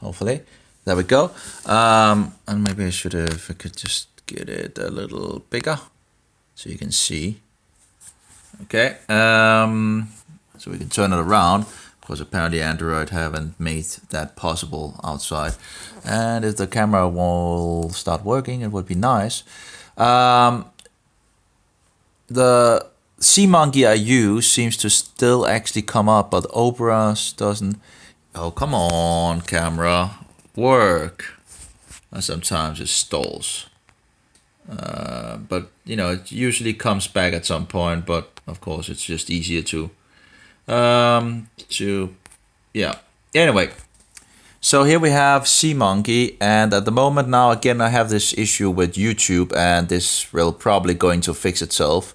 hopefully. There we go. And maybe if I could just get it a little bigger so you can see. Okay, so we can turn it around, because apparently Android haven't made that possible outside. And if the camera will start working, it would be nice. The Sea Monkey I use seems to still actually come up, but Opera doesn't. Oh, come on, camera, work. And sometimes it stalls. But you know, it usually comes back at some point. But of course, it's just easier to yeah. Anyway, so here we have Sea Monkey, and at the moment now again I have this issue with YouTube, and this will probably going to fix itself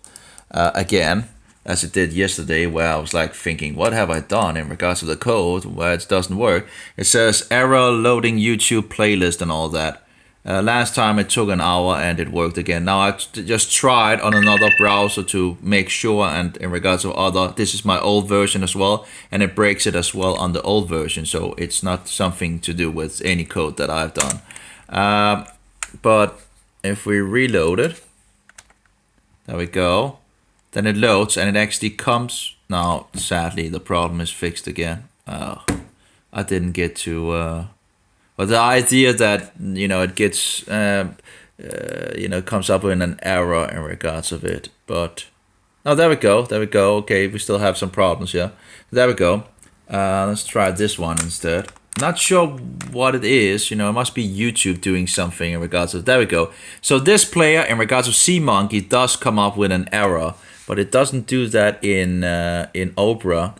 again, as it did yesterday, where I was like thinking, what have I done in regards to the code where it doesn't work? It says error loading YouTube playlist and all that. Last time it took an hour and it worked again. Now I just tried on another browser to make sure, and in regards to other, this is my old version as well, and it breaks it as well on the old version, so it's not something to do with any code that I've done. But if we reload it, there we go, then it loads and it actually comes. Now sadly the problem is fixed again. I didn't get to but the idea that, you know, it gets, you know, comes up with an error in regards of it. But, oh, there we go. There we go. Okay, we still have some problems, yeah. There we go. Let's try this one instead. Not sure what it is. You know, it must be YouTube doing something in regards of, there we go. So this player, in regards of Sea Monkey, does come up with an error. But it doesn't do that in Opera.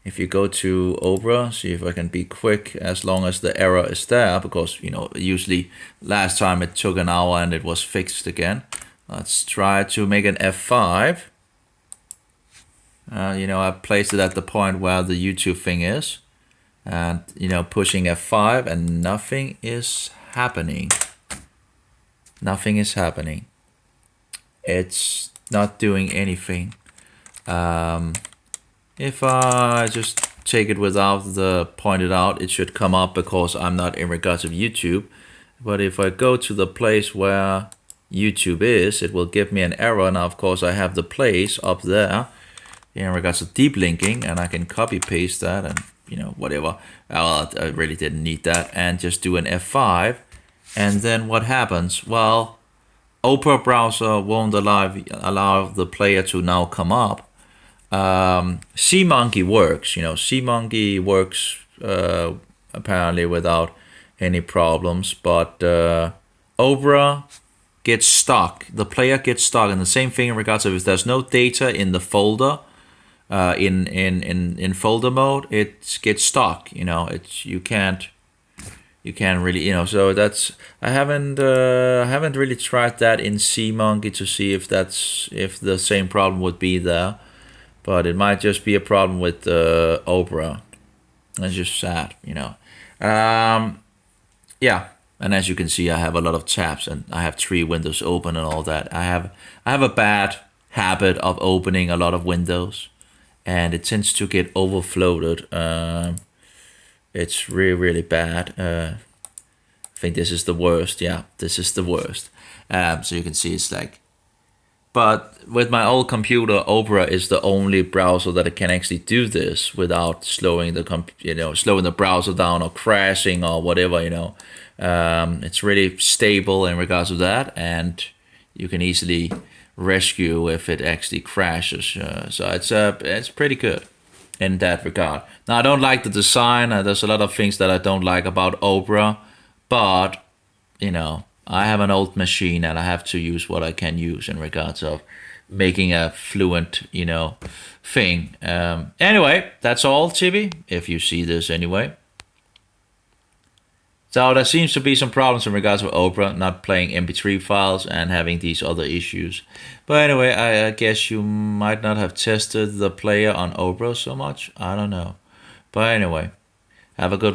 If you go to Opera, see if I can be quick as long as the error is there, because, you know, usually last time it took an hour and it was fixed again. Let's try to make an F5. You know, I placed it at the point where the YouTube thing is, and, you know, pushing F5 and nothing is happening. Nothing is happening. It's not doing anything. If I just take it without the pointed out, it should come up because I'm not in regards of YouTube. But if I go to the place where YouTube is, it will give me an error. Now, of course, I have the place up there in regards to deep linking, and I can copy paste that and, you know, whatever. Well, I really didn't need that, and just do an F5. And then what happens? Well, Opera browser won't allow the player to now come up. Sea Monkey works, you know, Sea Monkey works apparently without any problems, but Opera gets stuck. The player gets stuck, and the same thing in regards to if there's no data in the folder, in folder mode, it gets stuck. You know, you can't really, you know. So that's I haven't really tried that in Sea Monkey to see if the same problem would be there. But it might just be a problem with Opera. That's just sad, you know. Yeah, and as you can see, I have a lot of tabs and I have 3 windows open and all that. I have a bad habit of opening a lot of windows, and it tends to get overflowed. It's really bad. I think this is the worst. Yeah, this is the worst. So you can see it's like. But with my old computer, Opera is the only browser that can actually do this without slowing the browser down or crashing or whatever, you know. It's really stable in regards to that, and you can easily rescue if it actually crashes. So it's pretty good in that regard. Now, I don't like the design. There's a lot of things that I don't like about Opera, but, you know, I have an old machine and I have to use what I can use in regards of making a fluent, you know, thing. Anyway, that's all, Tibi, if you see this anyway. So there seems to be some problems in regards to Opera, not playing MP3 files and having these other issues. But anyway, I guess you might not have tested the player on Opera so much. I don't know. But anyway, have a good